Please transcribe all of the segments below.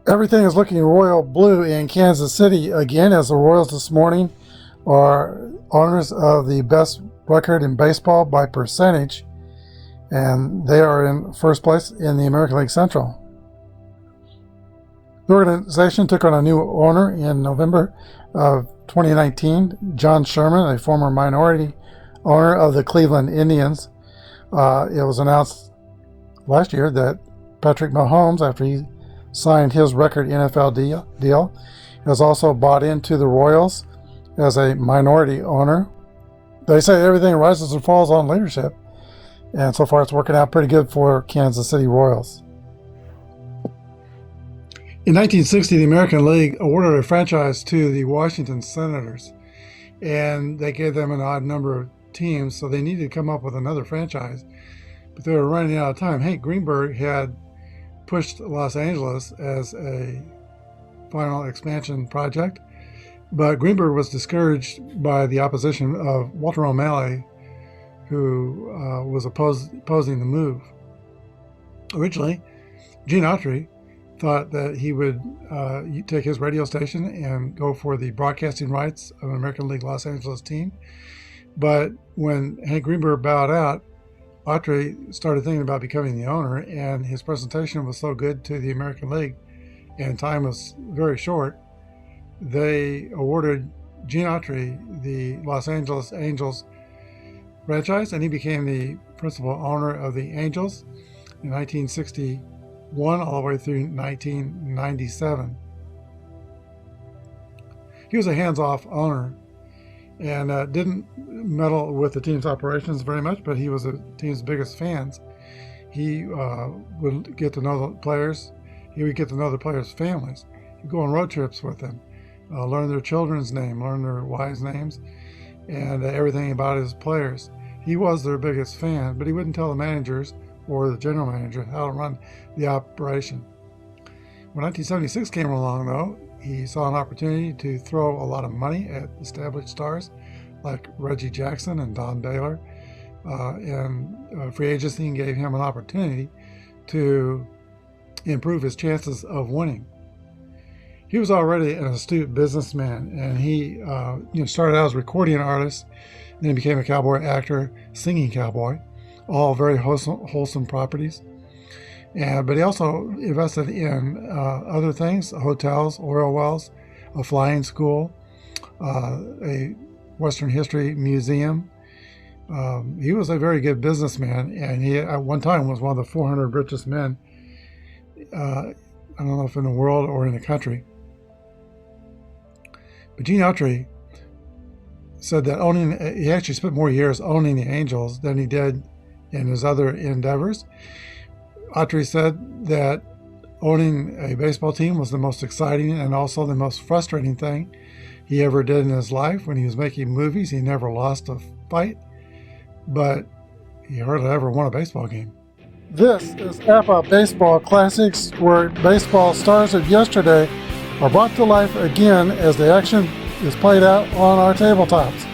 Everything is looking royal blue in Kansas City again, as the Royals this morning are owners of the best record in baseball by percentage, and they are in first place in the American League Central. The organization took on a new owner in November of 2019, John Sherman, a former minority owner of the Cleveland Indians. It was announced last year that Patrick Mahomes, after he signed his record NFL deal, has also bought into the Royals as a minority owner. They say everything rises and falls on leadership, and so far it's working out pretty good for Kansas City Royals. In 1960, the American League awarded a franchise to the Washington Senators, and they gave them an odd number of teams, so they needed to come up with another franchise, but they were running out of time. Hank Greenberg had pushed Los Angeles as a final expansion project, but Greenberg was discouraged by the opposition of Walter O'Malley, who was opposing the move. Originally, Gene Autry thought that he would take his radio station and go for the broadcasting rights of an American League Los Angeles team, but when Hank Greenberg bowed out, Autry started thinking about becoming the owner, and his presentation was so good to the American League, and time was very short, they awarded Gene Autry the Los Angeles Angels franchise, and he became the principal owner of the Angels in 1961 all the way through 1997. He was a hands-off owner and didn't meddle with the team's operations very much, but he was the team's biggest fans. He would get to know the players. He would get to know the players' families. He'd go on road trips with them, learn their children's name, learn their wives' names, and everything about his players. He was their biggest fan, but he wouldn't tell the managers or the general manager how to run the operation. When 1976 came along, though, he saw an opportunity to throw a lot of money at established stars like Reggie Jackson and Don Baylor, and free agency gave him an opportunity to improve his chances of winning. He was already an astute businessman, and he started out as a recording artist, then became a cowboy actor, singing cowboy, all very wholesome properties. But he also invested in other things: hotels, oil wells, a flying school, a Western history museum. He was a very good businessman, and he at one time was one of the 400 richest men, I don't know if in the world or in the country. But Gene Autry said that he actually spent more years owning the Angels than he did in his other endeavors. Autry said that owning a baseball team was the most exciting and also the most frustrating thing he ever did in his life. When he was making movies, he never lost a fight, but he hardly ever won a baseball game. This is Apba Baseball Classics, where baseball stars of yesterday are brought to life again as the action is played out on our tabletops.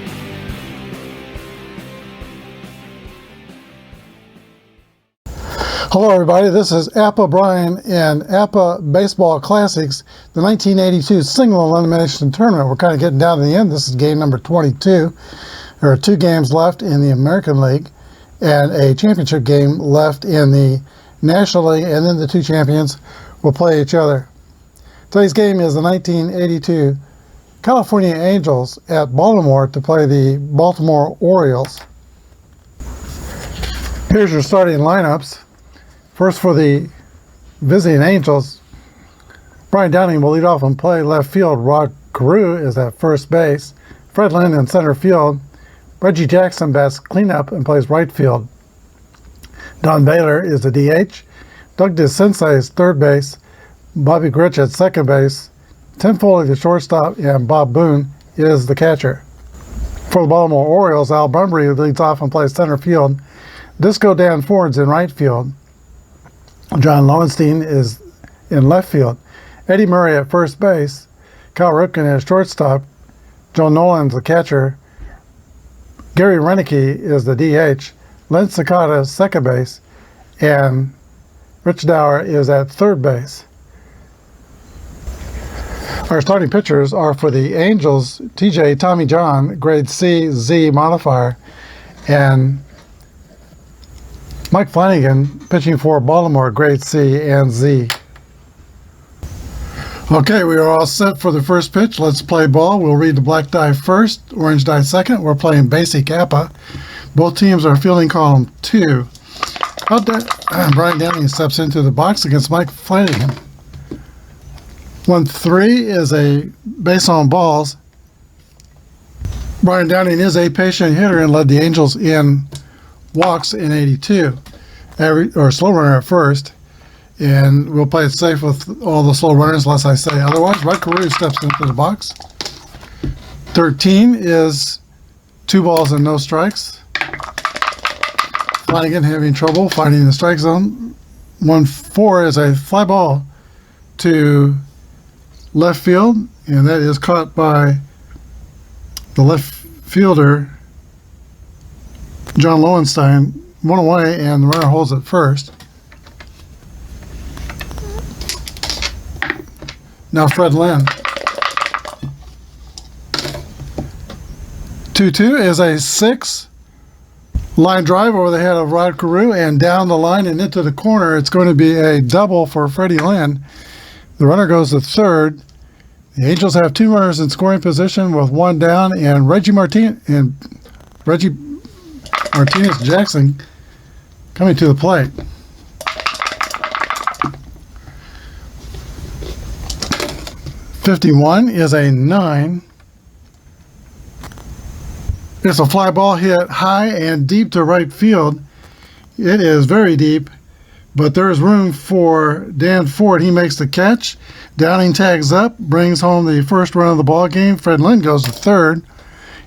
Hello everybody, this is Apba Brian and Apba Baseball Classics, the 1982 single elimination tournament. We're kind of getting down to the end. This is game number 22. There are 2 games left in the American League and a championship game left in the National League, and then the 2 champions will play each other. Today's game is the 1982 California Angels at Baltimore to play the Baltimore Orioles. Here's your starting lineups. First, for the visiting Angels, Brian Downing will lead off and play left field. Rod Carew is at first base. Fred Lynn in center field. Reggie Jackson bats cleanup and plays right field. Don Baylor is the DH. Doug DeCinces is third base. Bobby Grich at second base. Tim Foley the shortstop, and Bob Boone is the catcher. For the Baltimore Orioles, Al Bunbury leads off and plays center field. Disco Dan Ford's in right field. John Lowenstein is in left field. Eddie Murray at first base. Cal Ripken at shortstop. Joe Nolan's the catcher. Gary Renicky is the DH. Len Sakata is second base. And Rich Dower is at third base. Our starting pitchers are for the Angels, TJ Tommy John, grade C, Z modifier, and Mike Flanagan pitching for Baltimore, grade C and Z. Okay, we are all set for the first pitch. Let's play ball. We'll read the black die first, orange die second. We're playing basic Apba. Both teams are fielding column 2. Brian Downing steps into the box against Mike Flanagan. 1-3 is a base on balls. Brian Downing is a patient hitter and led the Angels in walks in 82. Slow runner at first. And we'll play it safe with all the slow runners unless I say otherwise. Mike Carew steps into the box. 13 is 2 balls and no strikes. Flanagan having trouble finding the strike zone. 1-4 is a fly ball to left field, and that is caught by the left fielder, John Lowenstein. 1 away, and the runner holds it first. Now Fred Lynn. 2-2 is a 6 line drive over the head of Rod Carew and down the line and into the corner. It's going to be a double for Freddie Lynn. The runner goes to third. The Angels have 2 runners in scoring position with 1 down, and Reggie Martinez Jackson coming to the plate. .51 is a 9. It's a fly ball hit high and deep to right field. It is very deep, but there is room for Dan Ford. He makes the catch. Downing tags up, brings home the first run of the ball game. Fred Lynn goes to third,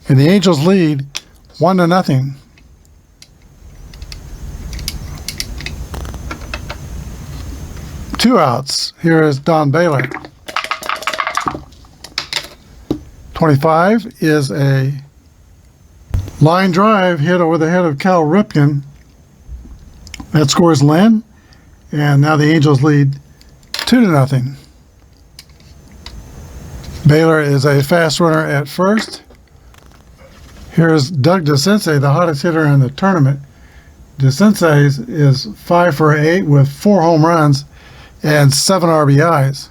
and the Angels lead 1-0. Two outs. Here is Don Baylor. 25 is a line drive hit over the head of Cal Ripken. That scores Lynn, and now the Angels lead 2-0. Baylor is a fast runner at first. Here's Doug DeCinces, the hottest hitter in the tournament. DeCinces is 5 for 8 with 4 home runs and 7 RBIs.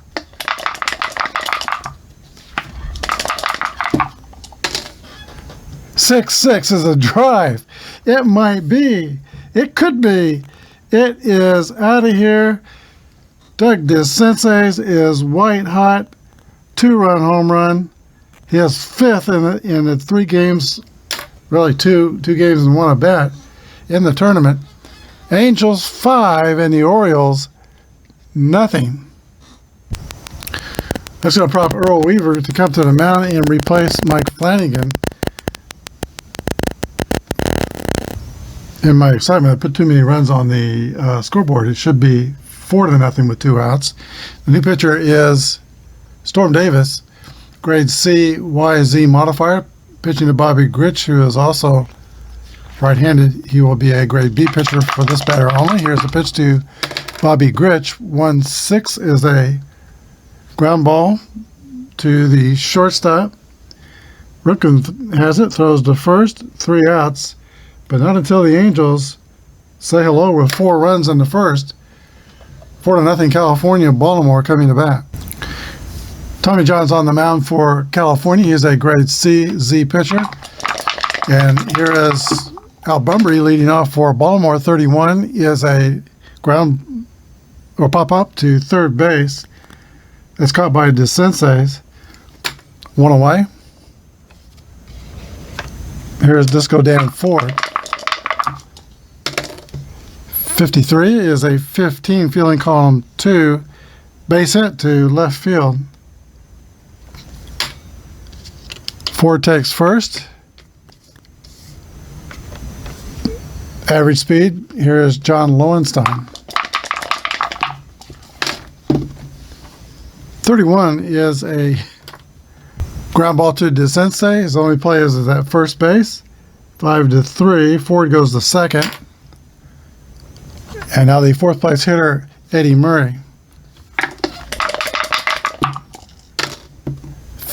.66 is a drive. It might be. It could be. It is out of here. Doug DeCinces is white hot. 2-run home run. He has 5th in the 3 games, really two games and 1 at bat in the tournament. Angels 5 and the Orioles nothing. That's going to prompt Earl Weaver to come to the mound and replace Mike Flanagan. In my excitement, I put too many runs on the scoreboard. It should be 4-0 with 2 outs. The new pitcher is Storm Davis, grade C, Y, Z modifier, pitching to Bobby Grich, who is also right-handed. He will be a grade B pitcher for this batter only. Here's the pitch to Bobby Grich. 1-6 is a ground ball to the shortstop. Ripken has it, throws to first, 3 outs, but not until the Angels say hello with 4 runs in the first. 4-0 California, Baltimore coming to bat. Tommy John's on the mound for California. He is a grade C, Z pitcher. And here is Al Bunbury leading off for Baltimore. 31 is a ground or pop-up to third base. It's caught by DeCinces. 1 away. Here's Disco Dan Ford. 53 is a 15 fielding column 2 base hit to left field. Ford takes first. Average speed. Here is John Lowenstein. 31 is a ground ball to DeCinces. His only play is at first base. 5-3. Ford goes to second. And now the 4th place hitter, Eddie Murray.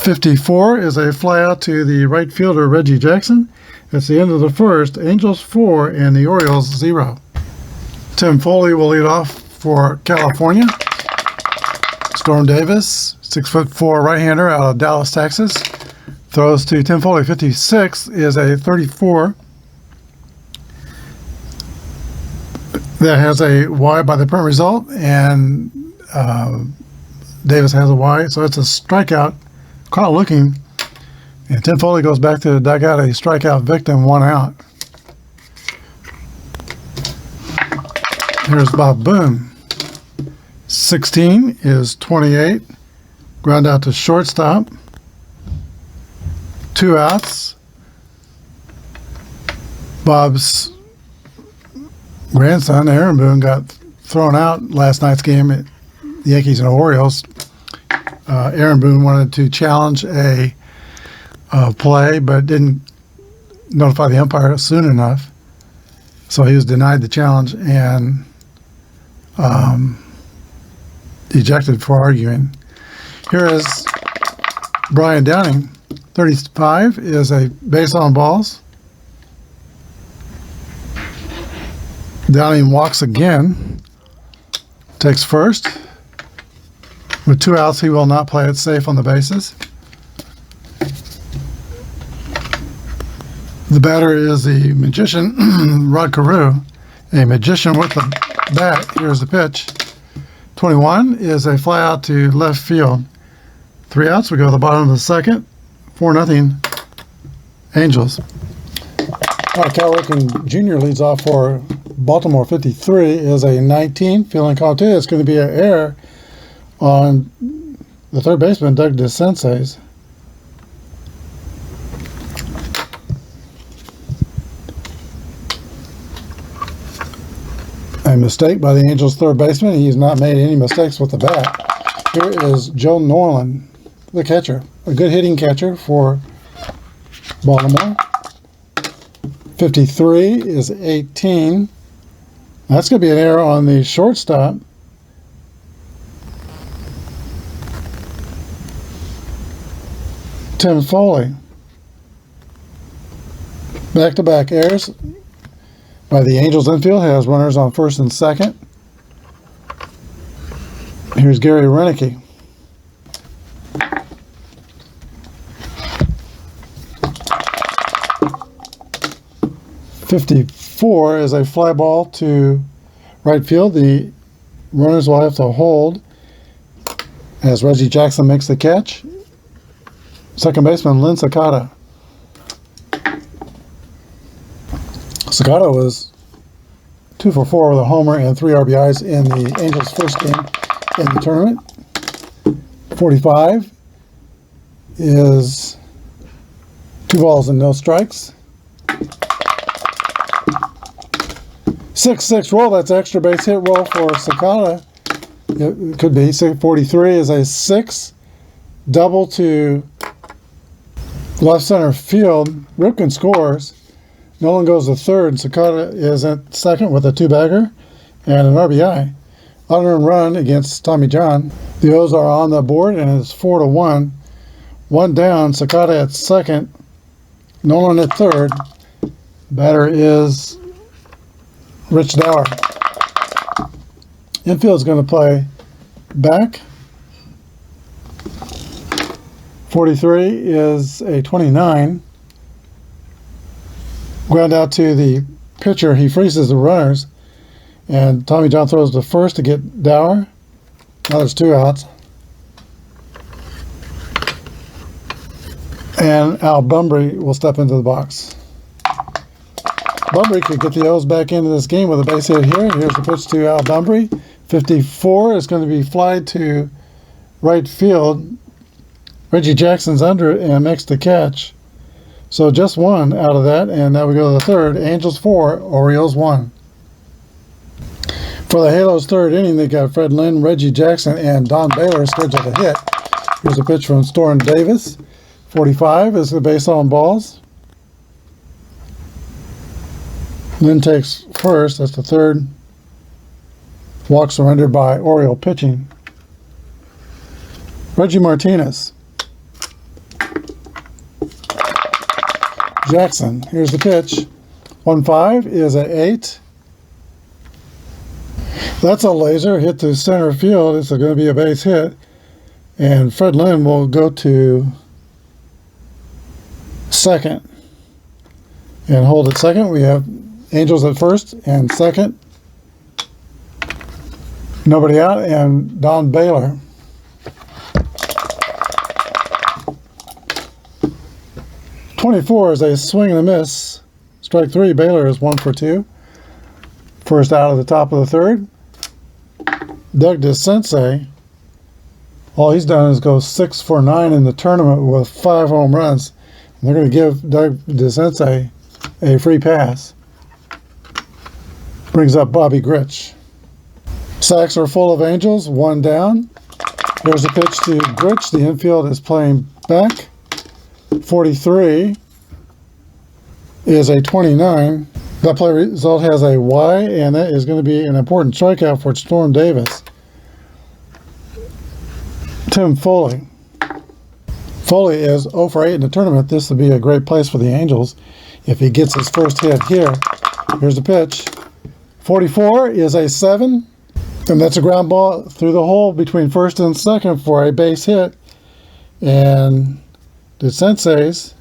54 is a fly out to the right fielder, Reggie Jackson. It's the end of the first. Angels 4 and the Orioles 0. Tim Foley will lead off for California. Storm Davis, 6'4" right-hander out of Dallas, Texas. Throws to Tim Foley. 56 is a 34. That has a Y by the print result, and Davis has a Y, so it's a strikeout. Caught looking, and Tim Foley goes back to the dugout, a strikeout victim, 1 out. Here's Bob Boone. 16 is 28. Ground out to shortstop. 2 outs. Bob's grandson, Aaron Boone, got thrown out last night's game at the Yankees and Orioles. Aaron Boone wanted to challenge a play, but didn't notify the umpire soon enough. So he was denied the challenge and ejected for arguing. Here is Brian Downing. 35 is a base on balls. Downing walks again. Takes first. With 2 outs, he will not play it safe on the bases. The batter is the magician, Rod Carew, a magician with the bat. Here's the pitch. 21 is a fly out to left field. 3 outs. We go to the bottom of the second. 4-0 Angels. Cal Ripken Jr. leads off for Baltimore. 53 is a 19. Feeling called too. It's going to be an error on the third baseman, Doug DeSense's. A mistake by the Angels' third baseman. He's not made any mistakes with the bat. Here is Joe Norland, the catcher. A good hitting catcher for Baltimore. 53 is 18. That's going to be an error on the shortstop. Tim Foley. Back-to-back errors by the Angels infield. Has runners on first and second. Here's Gary Renicky. .54 is a fly ball to right field. The runners will have to hold as Reggie Jackson makes the catch. Second baseman Lynn Sakata. Sakata was 2 for 4 with a homer and 3 RBIs in the Angels' first game in the tournament. 45 is 2 balls and no strikes. 6-6 roll. That's extra base hit roll for Sakata. It could be. 43 is a 6 double to left center field. Ripken scores. Nolan goes to third. Sakata is at second with a 2-bagger and an RBI. Unearned run against Tommy John. The O's are on the board and it's 4-1. 1 down. Sakata at second. Nolan at third. Batter is Rich Dower. Infield's going to play back. 43 is a 29. Ground out to the pitcher. He freezes the runners. And Tommy John throws to first to get Dower. Now there's 2 outs. And Al Bumbry will step into the box. Bumbry could get the O's back into this game with a base hit here. Here's the pitch to Al Bumbry. 54 is going to be fly to right field. Reggie Jackson's under it and makes the catch. So just 1 out of that, and now we go to the third. Angels 4, Orioles 1. For the Halos' third inning, they got Fred Lynn, Reggie Jackson, and Don Baylor scheduled to hit. Here's a pitch from Storm Davis. 45 is the base on balls. Lynn takes first. That's the third. Walk surrendered by Oriole pitching. Reggie Martinez. Jackson. Here's the pitch. 1-5 is an 8. That's a laser hit to center field. It's going to be a base hit. And Fred Lynn will go to second and hold at second. We have Angels at first and second. Nobody out, and Don Baylor. .24 is a swing and a miss. Strike 3. Baylor is 1 for 2. First out of the top of the third. Doug DeSensei, all he's done is go 6 for 9 in the tournament with 5 home runs. And they're going to give Doug DeSensei a free pass. Brings up Bobby Grich. Sacks are full of Angels, 1 down. Here's a pitch to Grich. The infield is playing back. 43 is a 29. That play result has a Y, and that is going to be an important strikeout for Storm Davis. Tim Foley. Foley is 0 for 8 in the tournament. This would be a great place for the Angels if he gets his first hit here. Here's the pitch. 44 is a 7, and that's a ground ball through the hole between first and second for a base hit. And the Sensei's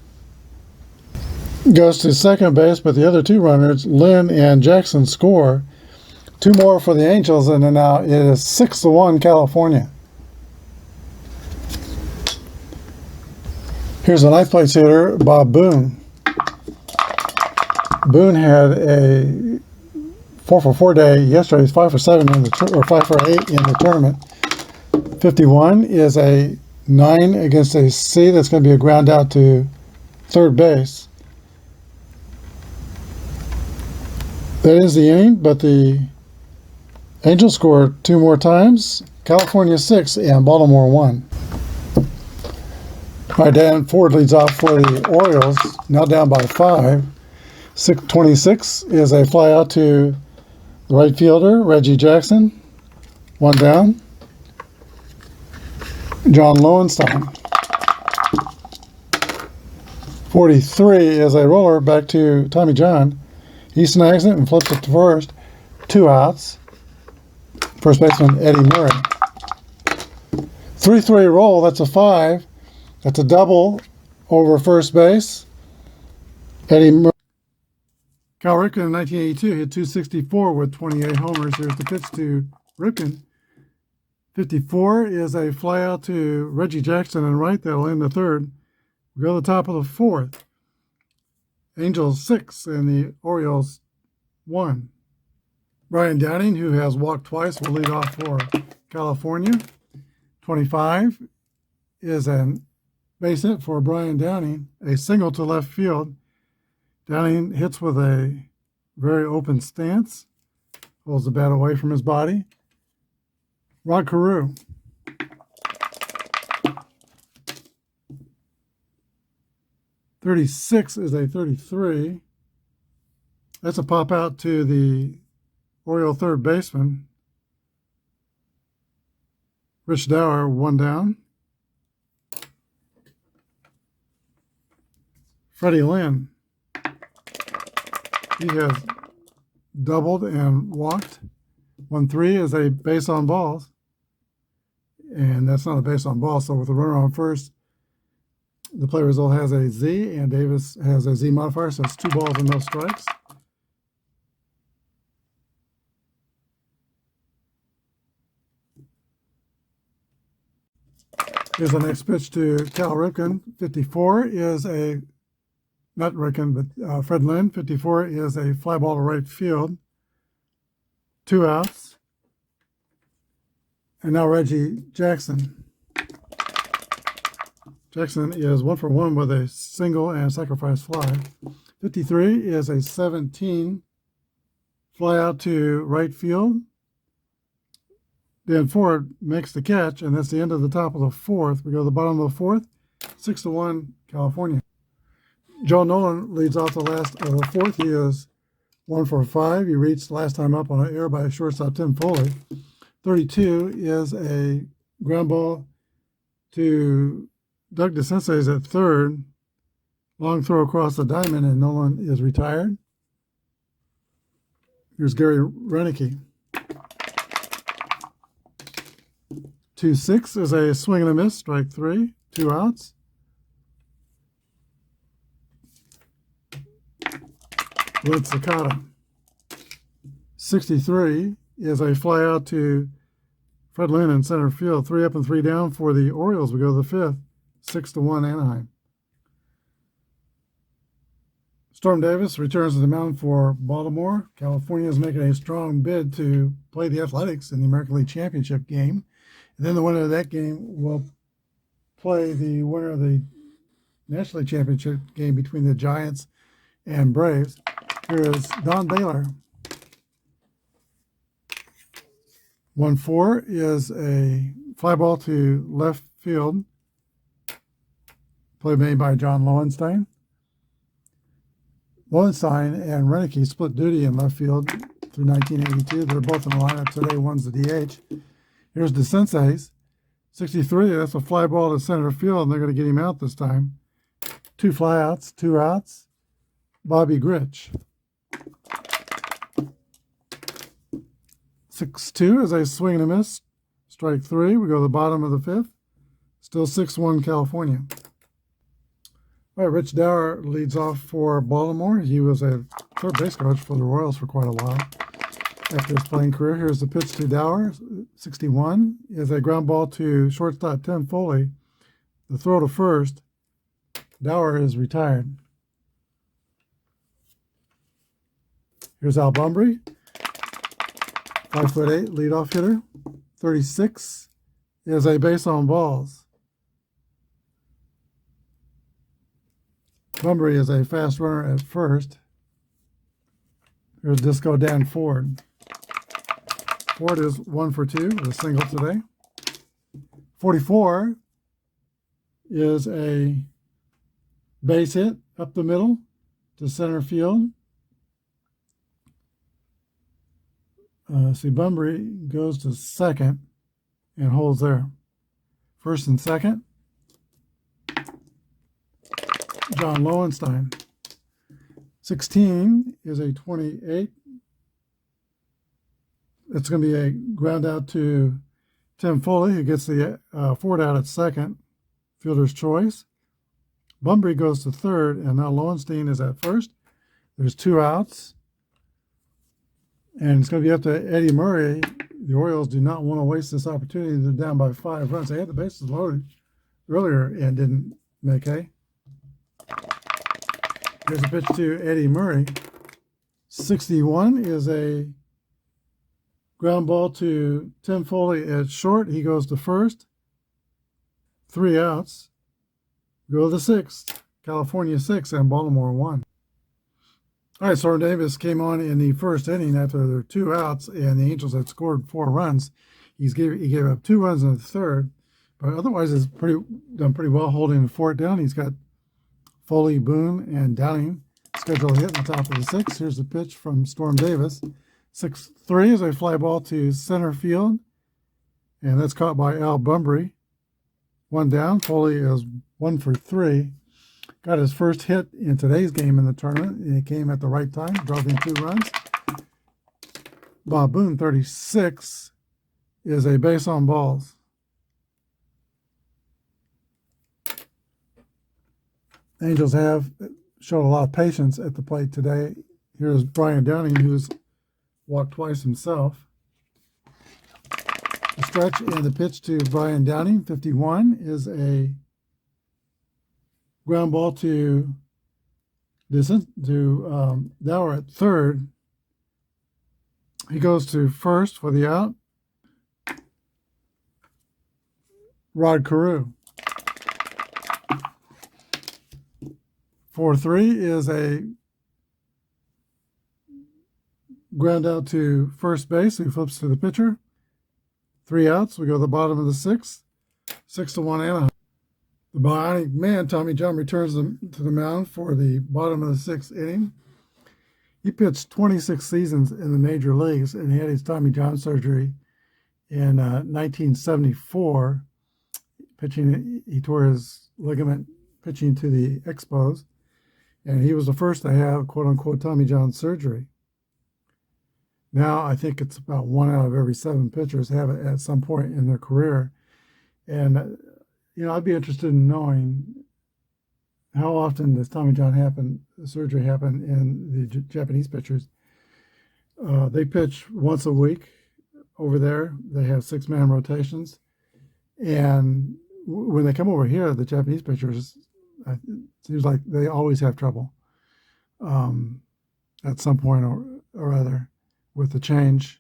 goes to second base, but the other 2 runners, Lynn and Jackson, score. 2 more for the Angels, and then now it is 6-1 California. Here's a ninth place hitter, Bob Boone. Boone had a 4 for 4 day yesterday. He's 5 for 7 in the or 5 for 8 in the tournament. 51 is a 9 against a C. That's going to be a ground out to third base. That is the inning, but the Angels scored 2 more times. California 6 and Baltimore 1. All right, Dan Ford leads off for the Orioles, now down by 5. 26 is a fly out to the right fielder, Reggie Jackson. 1 down. John Lowenstein. 43 is a roller back to Tommy John. He snags it and flips it to first. 2 outs. First baseman Eddie Murray. 3-3 roll, that's a 5. That's a double over first base. Eddie Murray. Cal Ripken in 1982 hit .264 with 28 homers. Here's the pitch to Ripken. 54 is a fly out to Reggie Jackson and right. That'll end the third. We go to the top of the fourth. Angels 6 and the Orioles 1. Brian Downing, who has walked twice, will lead off for California. 25 is an base hit for Brian Downing, a single to left field. Downing hits with a very open stance, holds the bat away from his body. Rod Carew. .36 is a 33. That's a pop out to the Oriole third baseman. Rich Dower, 1 down. Freddie Lynn. He has doubled and walked. 1-3 is a base on balls. And that's not a base on ball. So with the runner on first, the play result has a Z, and Davis has a Z modifier, so it's 2 balls and no strikes. Here's the next pitch to Cal Ripken. 54 is a, not Ripken, but Fred Lynn. 54 is a fly ball to right field. 2 outs. And now Reggie Jackson. Jackson is 1 for 1 with a single and sacrifice fly. 53 is a 17 fly out to right field. Dan Ford makes the catch, and that's the end of the top of the fourth. We go to the bottom of the fourth. 6-1 California. Joe Nolan leads off the last of the fourth. He is 1 for 5. He reached last time up on an error by shortstop Tim Foley. 32 is a ground ball to Doug DeSensei's at third. Long throw across the diamond, and Nolan is retired. Here's Gary Renicky. 2-6 is a swing and a miss, strike 3, 2 outs. Blitz Sakata. 63 is a fly out to Fred Lynn in center field. 3 up and 3 down for the Orioles. We go to the 5th. 6-1 Anaheim. Storm Davis returns to the mound for Baltimore. California is making a strong bid to play the Athletics in the American League Championship game. And then the winner of that game will play the winner of the National League Championship game between the Giants and Braves. Here is Don Baylor. 1-4 is a fly ball to left field. Play made by John Lowenstein. Lowenstein and Renicky split duty in left field through 1982. They're both in the lineup today. One's the DH. Here's the Senseis. 63, that's a fly ball to center field, and they're going to get him out this time. 2 flyouts, 2 outs. Bobby Grich. 6-2 is a swing and a miss. Strike 3. We go to the bottom of the 5th. Still 6-1 California. All right, Rich Dower leads off for Baltimore. He was a third base coach for the Royals for quite a while after his playing career. Here's the pitch to Dower. 61 is a ground ball to shortstop Tim Foley. The throw to first. Dower is retired. Here's Al Bumbry, 5'8", leadoff hitter. 36 is a base on balls. Bumbry is a fast runner at first. Here's Disco Dan Ford. Ford is 1 for 2 with a single today. 44 is a base hit up the middle to center field. Bumbry goes to second and holds there. First and second, John Lowenstein. 16 is a 28. It's going to be a ground out to Tim Foley, who gets the Ford out at second. Fielder's choice. Bumbry goes to third, and now Lowenstein is at first. There's 2 outs. And it's going to be up to Eddie Murray. The Orioles do not want to waste this opportunity. They're down by 5 runs. They had the bases loaded earlier and didn't make hay. Here's a pitch to Eddie Murray. 61 is a ground ball to Tim Foley at short. He goes to first. 3 outs. Go to the 6th. California 6 and Baltimore 1. All right, Storm Davis came on in the first inning after there were 2 outs, and the Angels had scored 4 runs. He gave up 2 runs in the third, but otherwise has done pretty well holding the fort down. He's got Foley, Boone, and Downing scheduled to hit in the top of the 6th. Here's the pitch from Storm Davis. 6-3 is a fly ball to center field, and that's caught by Al Bumbry. 1 down. Foley is 1 for 3. Got his first hit in today's game in the tournament, and it came at the right time, drove in 2 runs. Bob Boone, 36, is a base on balls. Angels have showed a lot of patience at the plate today. Here's Brian Downing, who's walked twice himself. The stretch and the pitch to Brian Downing, 51, is a ground ball to Dower at third. He goes to first for the out. Rod Carew. 4-3 is a ground out to first base. He flips to the pitcher. 3 outs. We go to the bottom of the 6th. 6-1 Anaheim. The Bionic Man, Tommy John, returns to the mound for the bottom of the 6th inning. He pitched 26 seasons in the major leagues, and he had his Tommy John surgery in 1974. He tore his ligament pitching to the Expos. And he was the first to have, quote unquote, Tommy John surgery. Now I think it's about 1 out of every 7 pitchers have it at some point in their career. And, I'd be interested in knowing how often does Tommy John surgery happen in the Japanese pitchers. They pitch once a week over there. They have 6-man rotations. And when they come over here, the Japanese pitchers, it seems like they always have trouble at some point or other with the change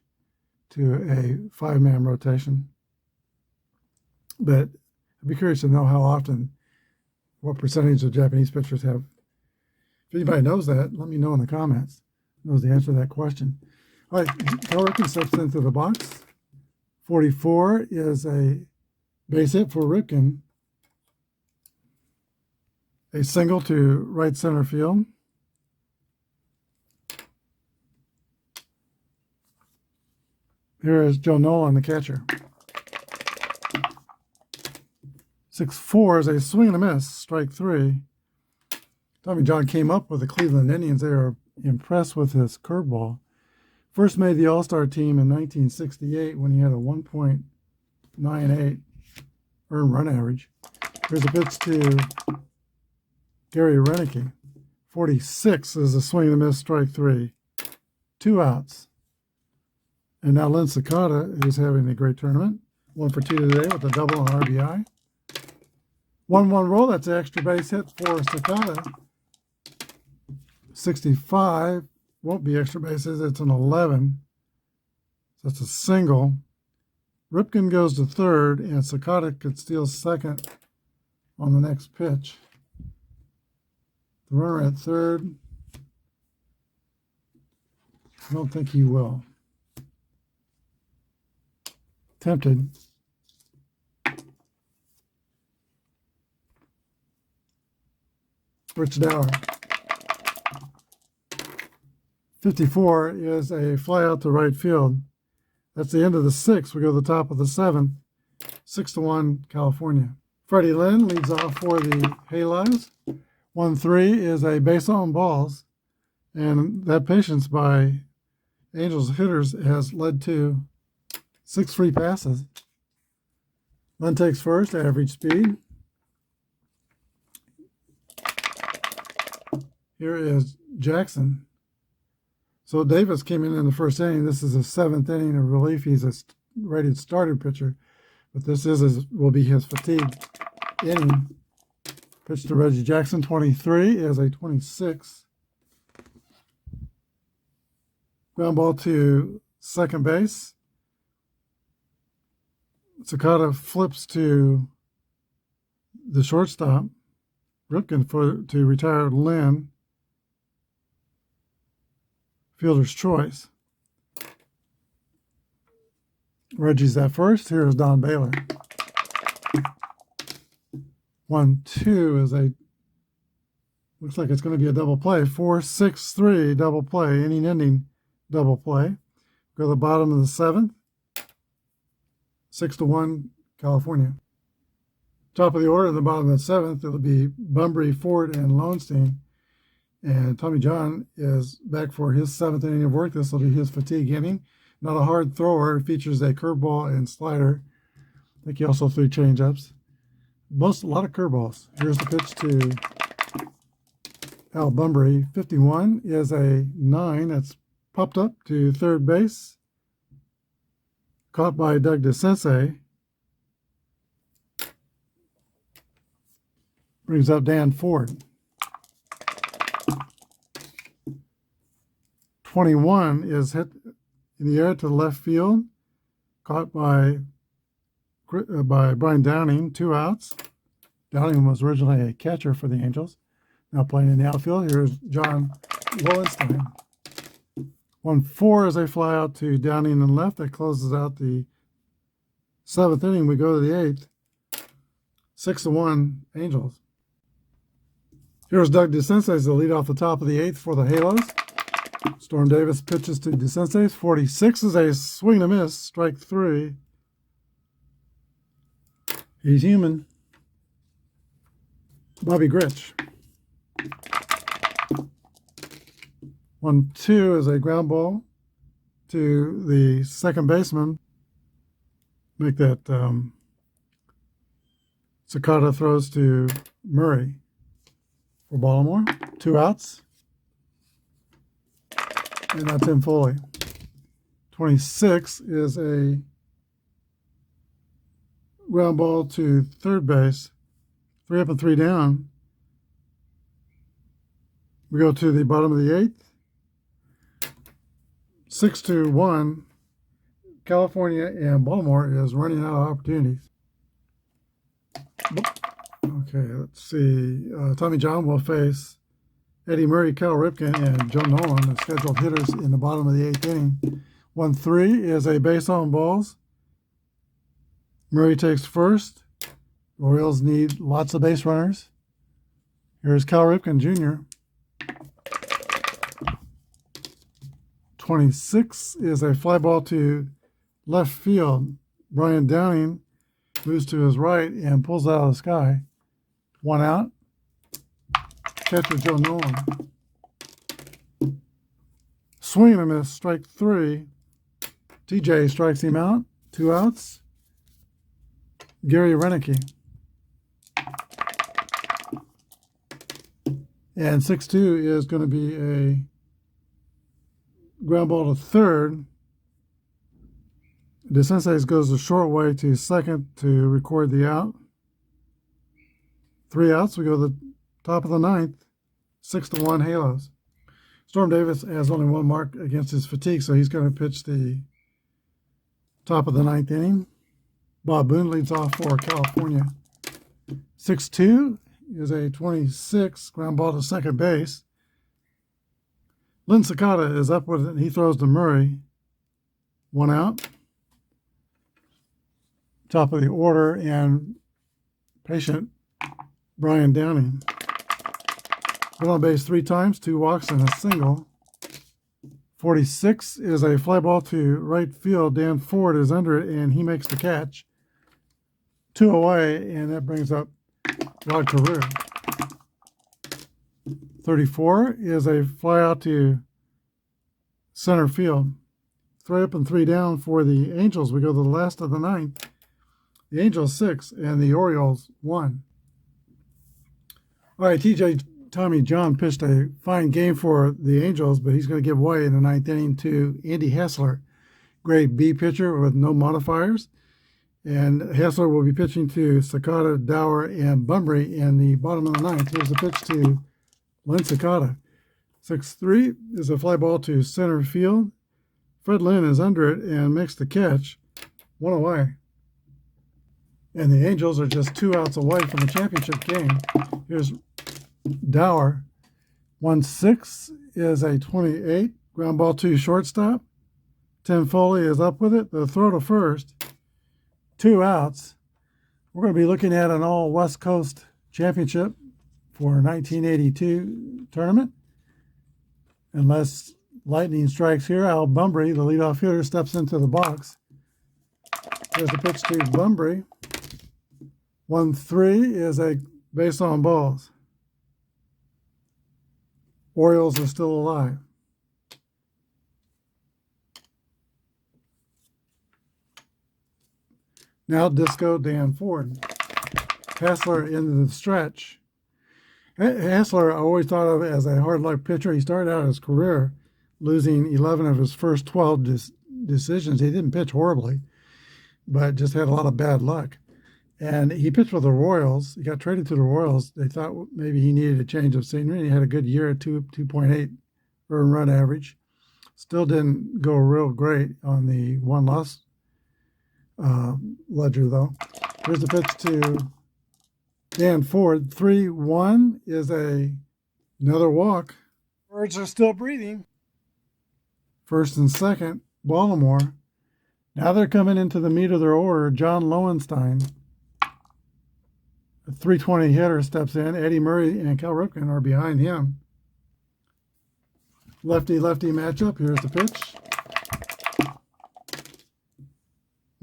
to a 5-man rotation. But I'd be curious to know how often, what percentage of Japanese pitchers have. If anybody knows that, let me know in the comments. Knows the answer to that question. All right, Cal Ripken steps into the box. 44 is a base hit for Ripken. A single to right center field. Here is Joe Nolan, the catcher. 6-4 is a swing and a miss, strike 3. Tommy John came up with the Cleveland Indians. They were impressed with his curveball. First made the All-Star team in 1968 when he had a 1.98 earned run average. Here's a pitch to Gary Renicky. 46 is a swing and a miss, strike 3. 2 outs. And now Lynn Sakata is having a great tournament. 1 for 2 today with a double and RBI. 1-1 roll, that's an extra base hit for Sakata. 65 won't be extra bases, it's an 11. So that's a single. Ripken goes to third, and Sakata could steal second on the next pitch. The runner at third, I don't think he will. Tempted. Rich Dower. 54 is a fly out to right field. That's the end of the 6th. We go to the top of the 7th. 6-1 California. Freddie Lynn leads off for the Halos. 1-3 is a base on balls. And that patience by Angels hitters has led to 6 free passes. Lynn takes first, average speed. Here is Jackson. So Davis came in the first inning. This is his 7th inning of relief. He's a rated starter pitcher, but this will be his fatigue inning. Pitch to Reggie Jackson. 23 is a 26. Ground ball to second base. Sakata flips to the shortstop. Ripken to retire Lynn. Fielder's choice. Reggie's at first. Here is Don Baylor. 1-2 is looks like it's going to be a double play. 4-6-3 double play, inning ending double play. Go to the bottom of the 7th. 6-1 California. Top of the order in the bottom of the 7th, it'll be Bunbury, Ford, and Lowenstein. And Tommy John is back for his 7th inning of work. This will be his fatigue inning. Not a hard thrower. It features a curveball and slider. I think he also threw changeups. A lot of curveballs. Here's the pitch to Al Bunbury. 51 is a 9 that's popped up to third base. Caught by Doug DeSensei. Brings up Dan Ford. 21 is hit in the air to the left field. Caught by Brian Downing, 2 outs. Downing was originally a catcher for the Angels. Now playing in the outfield. Here's John Lowenstein. 1-4 is a fly out to Downing and left. That closes out the 7th inning. We go to the 8th. 6-1 Angels. Here's Doug DeSensei as the lead off the top of the 8th for the Halos. Storm Davis pitches to DeSensei. 46 is a swing and a miss, strike 3. He's human. Bobby Grich. 1-2 is a ground ball to the second baseman. Make that Sakata throws to Murray for Baltimore. 2 outs. And that's Tim Foley. 26 is a ground ball to third base. 3 up and 3 down. We go to the bottom of the 8th. 6-1. California and Baltimore is running out of opportunities. Okay, let's see. Tommy John will face Eddie Murray, Cal Ripken, and Joe Nolan, the scheduled hitters in the bottom of the 8th inning. 1-3 is a base on balls. Murray takes first. The Orioles need lots of base runners. Here's Cal Ripken Jr. 26 is a fly ball to left field. Brian Downing moves to his right and pulls it out of the sky. 1 out. Catcher Joe Nolan. Swing and a miss, strike 3. TJ strikes him out. 2 outs. Gary Renicky. And 6-2 is going to be a ground ball to third. DeSenses goes the short way to second to record the out. 3 outs. We go to the top of the 9th. 6-1 Halos. Storm Davis has only 1 mark against his fatigue, so he's going to pitch the top of the 9th inning. Bob Boone leads off for California. 6-2 is a 26 ground ball to second base. Lynn Sakata is up with it, and he throws to Murray. 1 out. Top of the order, and patient Brian Downing. Been on base 3 times, 2 walks and a single. 46 is a fly ball to right field. Dan Ford is under it, and he makes the catch. 2 away, and that brings up Rod Carew. 34 is a fly out to center field. 3 up and 3 down for the Angels. We go to the last of the 9th. The Angels 6 and the Orioles 1. All right, TJ Tommy John pitched a fine game for the Angels, but he's going to give way in the 9th inning to Andy Hassler, grade B pitcher with no modifiers. And Hassler will be pitching to Sakata, Dower, and Bunbury in the bottom of the 9th. Here's the pitch to Lynn Sakata. 6-3 is a fly ball to center field. Fred Lynn is under it and makes the catch. 1 away. And the Angels are just 2 outs away from the championship game. Here's Dower. 1-6 is a 28 ground ball to shortstop. Tim Foley is up with it. The throw to first. 2 outs. We're going to be looking at an all West Coast championship for 1982 tournament. Unless lightning strikes here, Al Bunbury, the leadoff hitter, steps into the box. There's a pitch to Bunbury. 1-3 is a base on balls. Orioles are still alive. Now Disco Dan Ford. Hassler into the stretch. Hassler I always thought of as a hard luck pitcher. He started out his career losing 11 of his first 12 decisions. He didn't pitch horribly, but just had a lot of bad luck. And he pitched with the Royals. He got traded to the Royals. They thought maybe he needed a change of scenery. He had a good year at 2.8 earned run average. Still didn't go real great on the 1-loss ledger, though. Here's the pitch to Dan Ford. 3-1 is another walk. Birds are still breathing. First and second, Baltimore. Now they're coming into the meat of their order. John Lowenstein, a 320 hitter, steps in. Eddie Murray and Cal Ripken are behind him. Lefty-lefty matchup. Here's the pitch.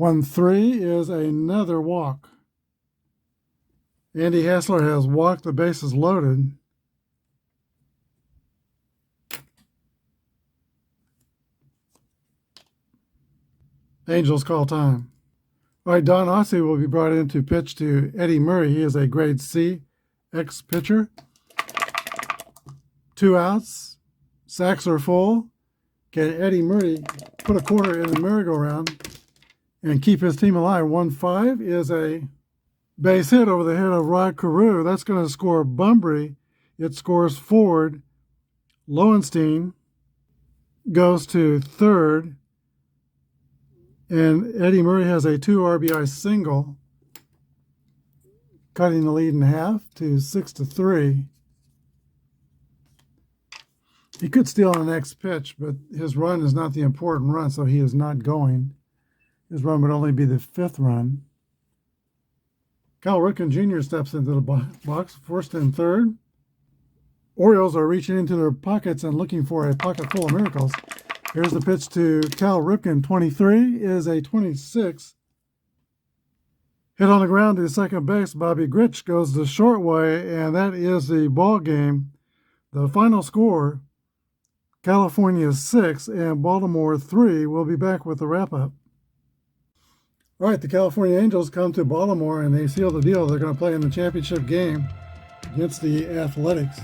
1-3 is another walk. Andy Hassler has walked. The bases loaded. Angels call time. All right, Don Ossie will be brought in to pitch to Eddie Murray. He is a grade C ex-pitcher. 2 outs. Sacks are full. Can Eddie Murray put a quarter in the merry-go-round and keep his team alive? 1-5 is a base hit over the head of Rod Carew. That's going to score Bunbury. It scores Ford. Lowenstein goes to third. And Eddie Murray has a 2 RBI single, cutting the lead in half to 6-3. He could steal on the next pitch, but his run is not the important run, so he is not going. His run would only be the 5th run. Cal Ripken Jr. steps into the box, first and third. Orioles are reaching into their pockets and looking for a pocket full of miracles. Here's the pitch to Cal Ripken. 23 is a 26. Hit on the ground to second base. Bobby Grich goes the short way, and that is the ball game. The final score, California 6 and Baltimore 3. We'll be back with the wrap-up. All right, the California Angels come to Baltimore, and they seal the deal. They're going to play in the championship game against the Athletics.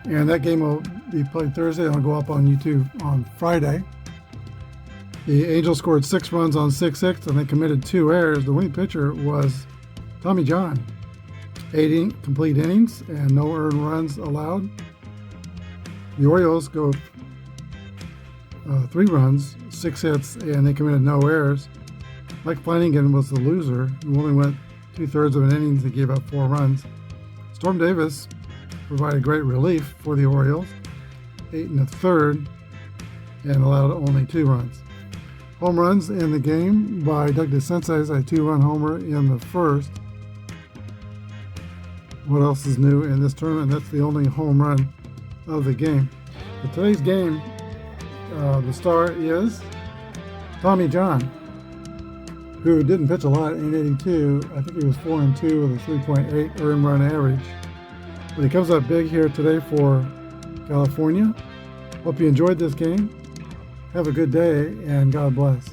And that game will be played Thursday. It'll go up on YouTube on Friday. The Angels scored 6 runs on 6 hits, and they committed 2 errors. The winning pitcher was Tommy John. 8 complete innings and no earned runs allowed. The Orioles go 3 runs, 6 hits, and they committed no errors. Mike Flanagan was the loser, who only went 2/3 of an inning. He gave up 4 runs. Storm Davis provided great relief for the Orioles, 8 1/3, and allowed only 2 runs. Home runs in the game by Doug DeCinces, a 2-run homer in the first. What else is new in this tournament? That's the only home run of the game. For today's game, the star is Tommy John, who didn't pitch a lot in 82. I think he was 4-2 with a 3.8 earned run average. But he comes up big here today for California. Hope you enjoyed this game. Have a good day, and God bless.